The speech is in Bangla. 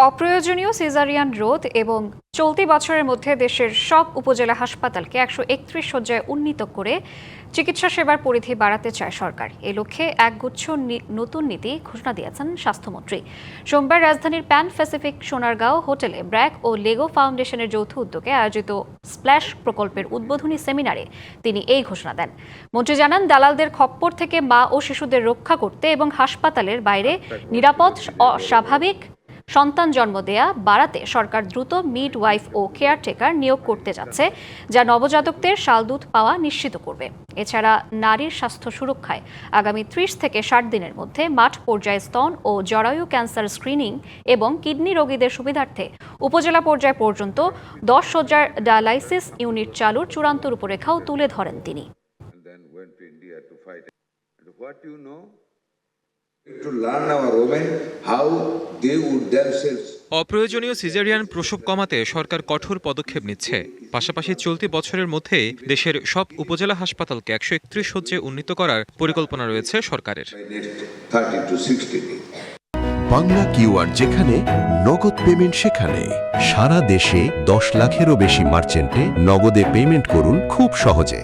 অপ্রয়োজনীয় সিজারিয়ান রোধ এবং চলতি বছরের মধ্যে দেশের সব উপজেলা হাসপাতালকে 131 শয্যায় উন্নীত করে চিকিৎসা সেবার পরিধি বাড়াতে চায় সরকার। এ লক্ষ্যে একগুচ্ছ নতুন নীতি ঘোষণা দিয়েছেন স্বাস্থ্যমন্ত্রী। সোমবার রাজধানীর প্যান প্যাসিফিক সোনারগাঁও হোটেলে ব্র্যাক ও লেগো ফাউন্ডেশনের যৌথ উদ্যোগে আয়োজিত স্প্ল্যাশ প্রকল্পের উদ্বোধনী সেমিনারে তিনি এই ঘোষণা দেন। মন্ত্রী জানান, দালালদের খপ্পর থেকে মা ও শিশুদের রক্ষা করতে এবং হাসপাতালের বাইরে নিরাপদ অস্বাভাবিক সন্তান জন্ম দেয়া বাড়াতে সরকার দ্রুত মিডওয়াইফ ও কেয়ারটেকার নিয়োগ করতে যাচ্ছে, যা নবজাতকদের শালদুধ পাওয়া নিশ্চিত করবে। এছাড়া নারীর স্বাস্থ্য সুরক্ষায় আগামী 30 থেকে 60 দিনের মধ্যে মাঠ পর্যায়ে স্তন ও জরায়ু ক্যান্সার স্ক্রিনিং এবং কিডনি রোগীদের সুবিধার্থে উপজেলা পর্যায় পর্যন্ত 10 শয্যার ডায়ালাইসিস ইউনিট চালুর চূড়ান্ত রূপরেখাও তুলে ধরেন তিনি। অপ্রয়োজনীয় সিজারিয়ান প্রসব কমাতে সরকার কঠোর পদক্ষেপ নিচ্ছে। পাশাপাশি চলতি বছরের মধ্যে দেশের সব উপজেলা হাসপাতালকে 131 শয্যায় উন্নীত করার পরিকল্পনা রয়েছে সরকারের। বাংলা কিউআর যেখানে নগদ পেমেন্ট সেখানে। সারা দেশে 10 লাখেরও বেশি মার্চেন্টে নগদে পেমেন্ট করুন খুব সহজে।